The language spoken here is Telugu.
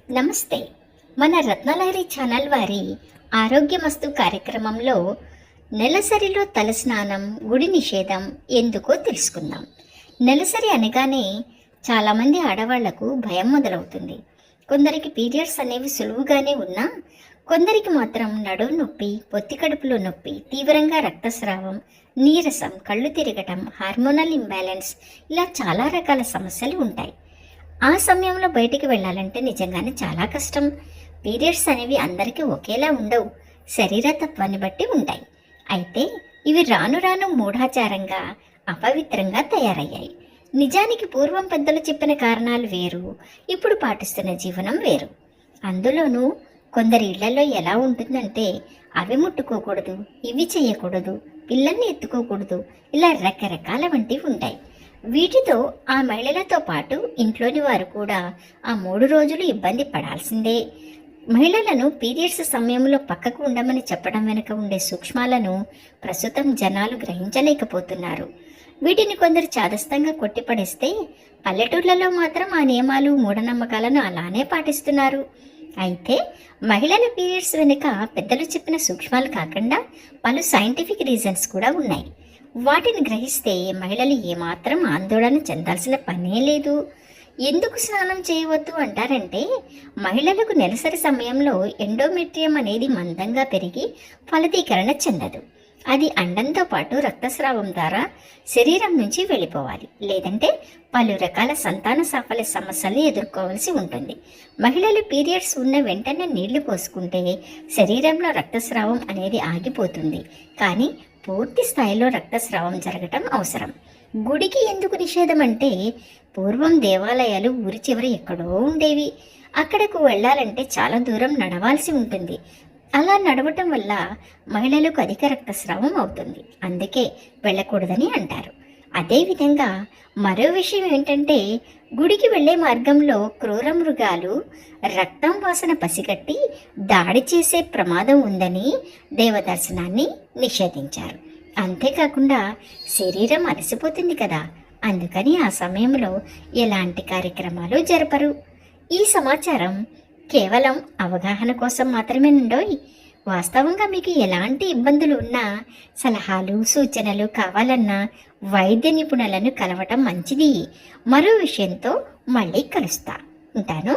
నమస్తే. మన రత్నలహరి ఛానల్ వారి ఆరోగ్యమస్తు కార్యక్రమంలో నెలసరిలో తలస్నానం, గుడి నిషేధం ఎందుకో తెలుసుకుందాం. నెలసరి అనగానే చాలామంది ఆడవాళ్లకు భయం మొదలవుతుంది. కొందరికి పీరియడ్స్ అనేవి సులువుగానే ఉన్నా కొందరికి మాత్రం నడుము నొప్పి, పొత్తి కడుపులో నొప్పి, తీవ్రంగా రక్తస్రావం, నీరసం, కళ్ళు తిరగటం, హార్మోనల్ ఇంబ్యాలెన్స్ ఇలా చాలా రకాల సమస్యలు ఉంటాయి. ఆ సమయంలో బయటికి వెళ్ళాలంటే నిజంగానే చాలా కష్టం. పీరియడ్స్ అనేవి అందరికీ ఒకేలా ఉండవు, శరీరతత్వాన్ని బట్టి ఉంటాయి. అయితే ఇవి రాను రాను మూఢాచారంగా, అపవిత్రంగా తయారయ్యాయి. నిజానికి పూర్వం పెద్దలు చెప్పిన కారణాలు వేరు, ఇప్పుడు పాటిస్తున్న జీవనం వేరు. అందులోనూ కొందరి ఇళ్లలో ఎలా ఉంటుందంటే అవి ముట్టుకోకూడదు, ఇవి చేయకూడదు, పిల్లల్ని ఎత్తుకోకూడదు, ఇలా రకరకాల వంటివి ఉంటాయి. వీటితో ఆ మహిళలతో పాటు ఇంట్లోని వారు కూడా ఆ 3 రోజులు ఇబ్బంది పడాల్సిందే. మహిళలను పీరియడ్స్ సమయంలో పక్కకు ఉండమని చెప్పడం వెనుక ఉండే సూక్ష్మాలను ప్రస్తుతం జనాలు గ్రహించలేకపోతున్నారు. వీటిని కొందరు చాదస్తంగా కొట్టిపడేస్తే పల్లెటూర్లలో మాత్రం ఆ నియమాలు, మూఢనమ్మకాలను అలానే పాటిస్తున్నారు. అయితే మహిళల పీరియడ్స్ వెనుక పెద్దలు చెప్పిన సూక్ష్మాలు కాకుండా పలు సైంటిఫిక్ రీజన్స్ కూడా ఉన్నాయి. వాటిని గ్రహిస్తే మహిళలు ఏమాత్రం ఆందోళన చెందాల్సిన పనే లేదు. ఎందుకు స్నానం చేయవద్దు అంటారంటే, మహిళలకు నెలసరి సమయంలో ఎండోమెట్రియం అనేది మందంగా పెరిగి ఫలదీకరణ చెందదు. అది అండంతో పాటు రక్తస్రావం ద్వారా శరీరం నుంచి వెళ్ళిపోవాలి, లేదంటే పలు రకాల సంతాన సాఫల్య సమస్యల్ని ఎదుర్కోవాల్సి ఉంటుంది. మహిళలు పీరియడ్స్ ఉన్న వెంటనే నీళ్లు పోసుకుంటే శరీరంలో రక్తస్రావం అనేది ఆగిపోతుంది, కానీ పూర్తి స్థాయిలో రక్తస్రావం జరగటం అవసరం. గుడికి ఎందుకు నిషేధం అంటే, పూర్వం దేవాలయాలు ఊరి చివరి ఎక్కడో ఉండేవి. అక్కడకు వెళ్ళాలంటే చాలా దూరం నడవాల్సి ఉంటుంది. అలా నడవటం వల్ల మహిళలకు అధిక రక్తస్రావం అవుతుంది, అందుకే వెళ్ళకూడదని అంటారు. అదేవిధంగా మరో విషయం ఏంటంటే, గుడికి వెళ్ళే మార్గంలో క్రూర మృగాలు రక్తం వాసన పసిగట్టి దాడి చేసే ప్రమాదం ఉందని దేవదర్శనాన్ని నిషేధించారు. అంతేకాకుండా శరీరం అలసిపోతుంది కదా, అందుకని ఆ సమయంలో ఎలాంటి కార్యక్రమాలు జరపరు. ఈ సమాచారం కేవలం అవగాహన కోసం మాత్రమేనండోయ్. వాస్తవంగా మీకు ఎలాంటి ఇబ్బందులు ఉన్నా, సలహాలు, సూచనలు కావాలన్నా వైద్య నిపుణులను కలవటం మంచిది. మరో విషయంతో మళ్ళీ కలుస్తా. ఉంటాను.